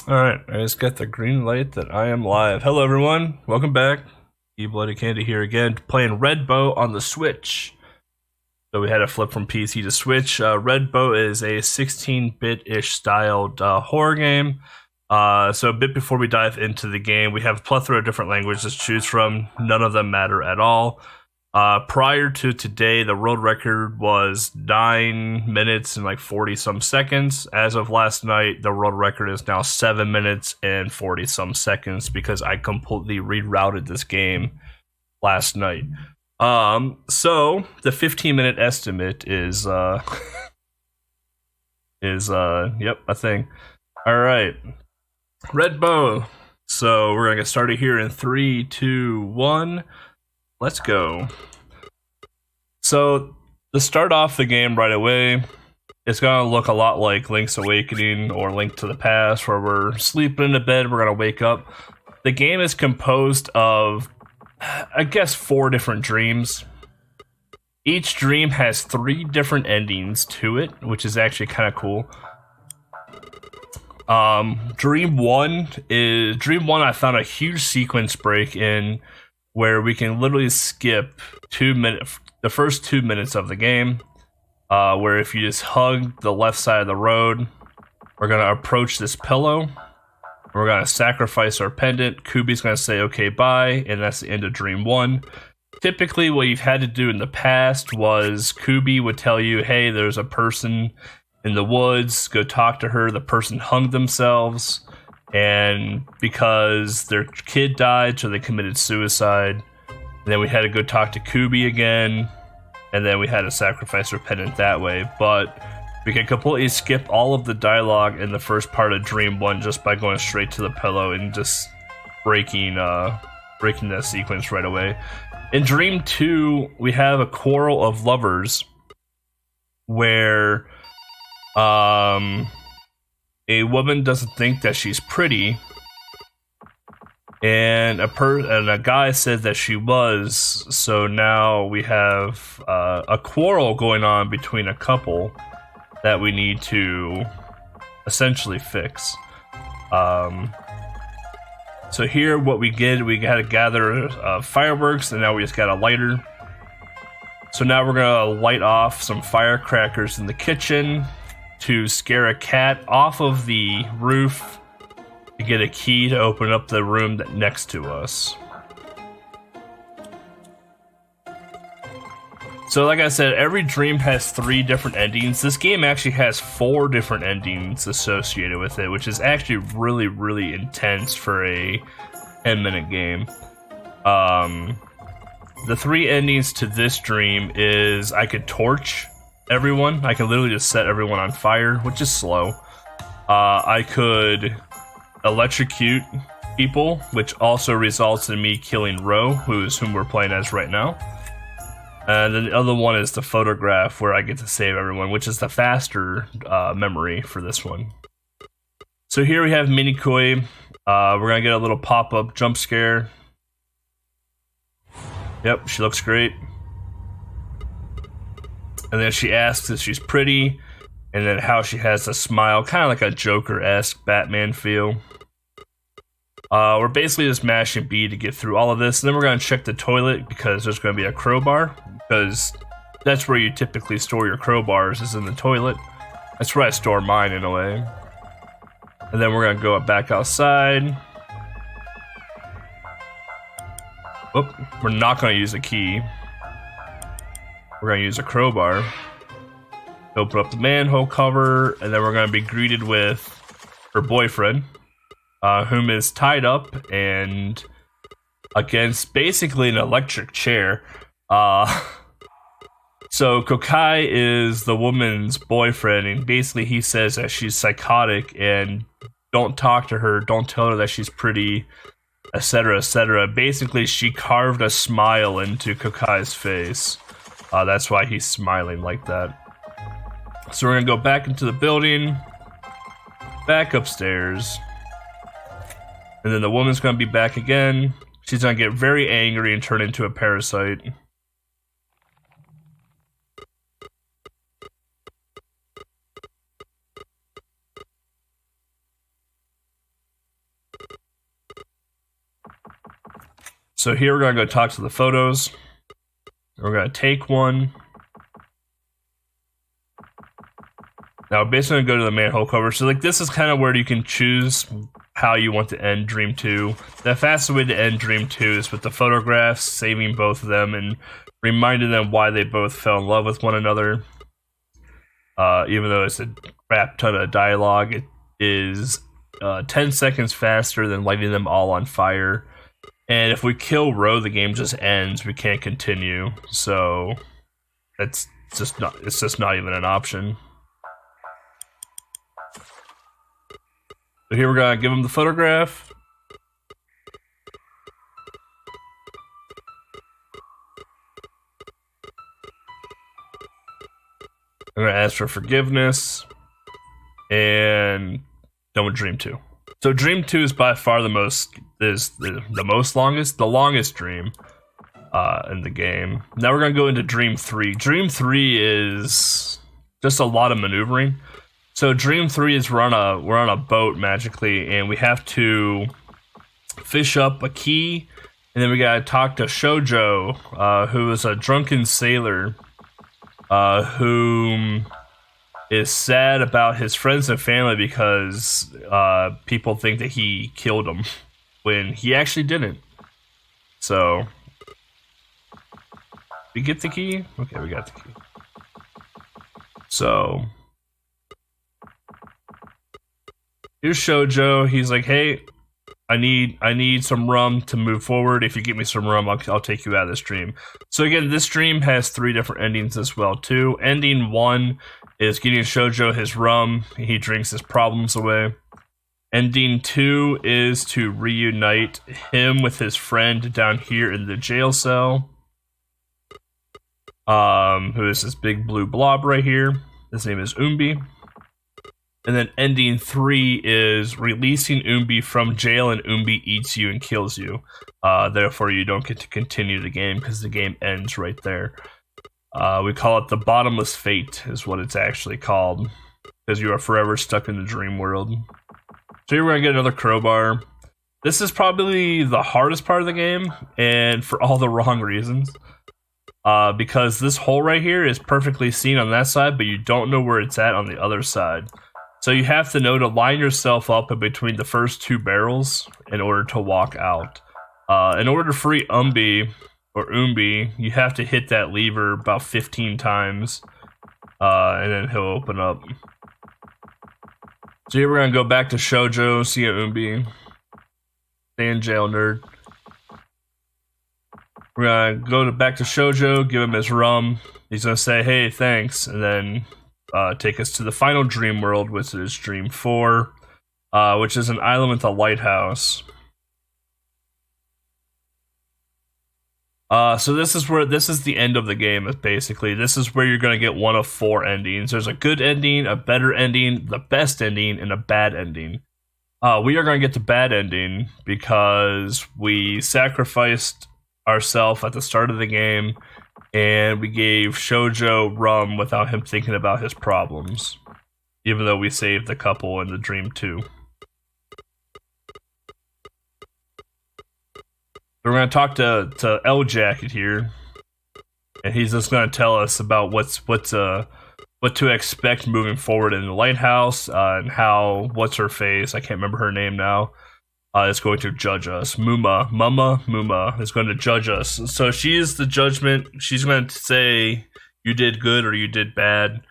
Alright, I just got the green light that I am live. Hello everyone, welcome back. ebloodycandy here again, playing Red Bow on the Switch. So we had a flip from PC to Switch. Red Bow is a 16-bit-ish styled horror game. So a bit before we dive into the game, we have a plethora of different languages to choose from. None of them matter at all. Prior to today, the world record was 9 minutes and like 40 some seconds. As of last night, the world record is now 7 minutes and 40 some seconds because I completely rerouted this game last night. So the 15-minute estimate is yep, a thing. All right, Red Bow. So we're gonna get started here in 3, 2, 1. Let's go. So, to start off the game right away, it's gonna look a lot like Link's Awakening or Link to the Past, where we're sleeping in a bed, we're gonna wake up. The game is composed of, I guess, 4 different dreams. Each dream has 3 different endings to it, which is actually kind of cool. Dream one, I found a huge sequence break in where we can literally skip the first 2 minutes of the game, where if you just hug the left side of the road, we're gonna approach this pillow, we're gonna sacrifice our pendant, Kubi's gonna say okay bye, and that's the end of dream one. Typically what you've had to do in the past was Kubi would tell you, hey, there's a person in the woods, go talk to her, the person hung themselves, and because their kid died, so they committed suicide. And then we had to go talk to Kubi again, and then we had to sacrifice our pendant that way. But we can completely skip all of the dialogue in the first part of Dream 1 just by going straight to the pillow and just breaking that sequence right away. In Dream 2, we have a quarrel of lovers where a woman doesn't think that she's pretty, and a guy said that she was. So now we have a quarrel going on between a couple that we need to essentially fix. So here, what we did, we had to gather fireworks, and now we just got a lighter. So now we're gonna light off some firecrackers in the kitchen to scare a cat off of the roof to get a key to open up the room next to us. So like I said, every dream has 3 different endings. This game actually has 4 different endings associated with it, which is actually really, really intense for a 10-minute game. The 3 endings to this dream is I could torch everyone. I can literally just set everyone on fire, which is slow. I could electrocute people, which also results in me killing Ro, whom we're playing as right now. And then the other one is the photograph, where I get to save everyone, which is the faster memory for this one. So here we have Minikoi. We're gonna get a little pop-up jump scare. Yep, she looks great. And then she asks if she's pretty, and then how she has a smile, kind of like a Joker-esque Batman feel. We're basically just mashing B to get through all of this, and then we're going to check the toilet because there's going to be a crowbar, because that's where you typically store your crowbars, is in the toilet. That's where I store mine, in a way. And then we're going to go back outside. Oop, we're not going to use a key. We're going to use a crowbar. Open up the manhole cover, and then we're going to be greeted with her boyfriend, whom is tied up and against basically an electric chair. So Kokai is the woman's boyfriend, and basically he says that she's psychotic and don't talk to her, don't tell her that she's pretty, etc., etc. Basically, she carved a smile into Kokai's face. That's why he's smiling like that. So we're gonna go back into the building, back upstairs, and then the woman's gonna be back again. She's gonna get very angry and turn into a parasite. So here we're gonna go talk to the photos. We're gonna take one. Now basically gonna go to the manhole cover. So like this is kind of where you can choose how you want to end Dream 2. The fastest way to end Dream 2 is with the photographs, saving both of them and reminding them why they both fell in love with one another. Even though it's a crap ton of dialogue, it is 10 seconds faster than lighting them all on fire. And if we kill Ro, the game just ends. We can't continue. So it's just not even an option. So here we're gonna give him the photograph. I'm gonna ask for forgiveness, and done with Dream 2. So Dream 2 is by far the longest dream in the game. Now we're gonna go into Dream 3. Dream 3 is just a lot of maneuvering. So Dream 3 is we're on a boat magically, and we have to fish up a key, and then we gotta talk to Shoujo, who is a drunken sailor, whom is sad about his friends and family because people think that he killed them when he actually didn't. So we get the key? Okay, we got the key. So here's Shoujo. He's like, hey, I need some rum to move forward. If you get me some rum, I'll take you out of this dream. So again, this dream has 3 different endings as well too. Ending 1 is getting Shoujo his rum. He drinks his problems away. Ending 2 is to reunite him with his friend down here in the jail cell. Who is this big blue blob right here. His name is Umbi. And then ending 3 is releasing Umbi from jail, and Umbi eats you and kills you. Therefore, you don't get to continue the game because the game ends right there. We call it the bottomless fate, is what it's actually called, because you are forever stuck in the dream world. So here we're gonna get another crowbar. This is probably the hardest part of the game, and for all the wrong reasons. Because this hole right here is perfectly seen on that side, but you don't know where it's at on the other side. So you have to know to line yourself up in between the first 2 barrels in order to walk out. In order to free Umbi, you have to hit that lever about 15 times, and then he'll open up. So here we're gonna go back to Shoujo, see Umbi. Stay in jail, nerd. We're gonna go back to Shoujo, give him his rum. He's gonna say, hey, thanks, and then take us to the final dream world, which is Dream 4, which is an island with a lighthouse. So this is the end of the game, basically. This is where you're going to get one of 4 endings. There's a good ending, a better ending, the best ending, and a bad ending. We are going to get the bad ending because we sacrificed ourselves at the start of the game, and we gave Shoujo rum without him thinking about his problems, even though we saved the couple in the Dream 2. We're going to talk to L Jacket here, and he's just going to tell us about what to expect moving forward in the lighthouse, and how what's her face, I can't remember her name now, is going to judge us. Muma is going to judge us. So she is the judgment. She's going to say you did good or you did bad.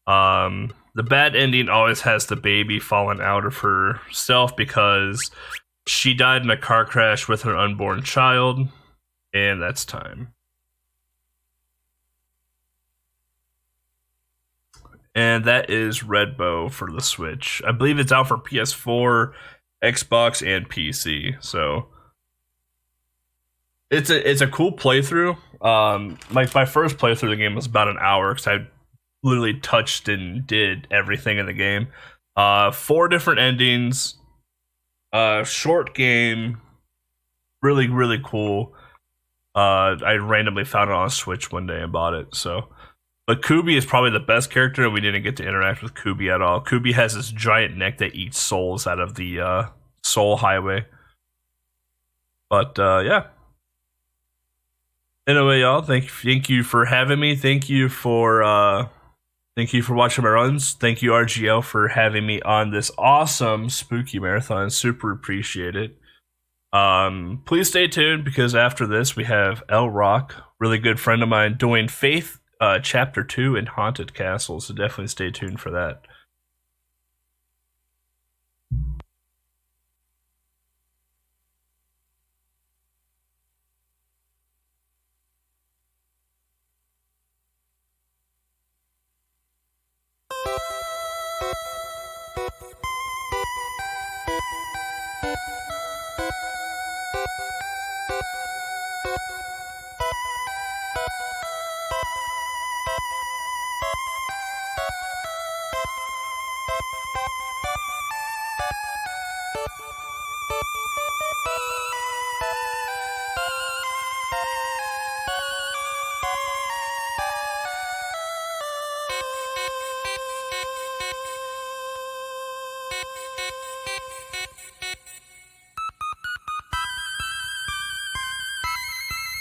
The bad ending always has the baby falling out of herself because she died in a car crash with her unborn child, and that's time. And that is Red Bow for the Switch. I believe it's out for PS4, Xbox, and PC. So it's a cool playthrough. My first playthrough of the game was about an hour because I literally touched and did everything in the game. 4 different endings. Short game. Really, really cool. I randomly found it on a Switch one day and bought it. So, but Kubi is probably the best character, and we didn't get to interact with Kubi at all. Kubi has this giant neck that eats souls out of the soul highway. But yeah, Anyway, y'all, thank you for having me. Thank you for watching my runs. Thank you, RGL, for having me on this awesome spooky marathon. Super appreciate it. Please stay tuned because after this we have L Rock, really good friend of mine, doing Faith Chapter 2 in Haunted Castle. So definitely stay tuned for that.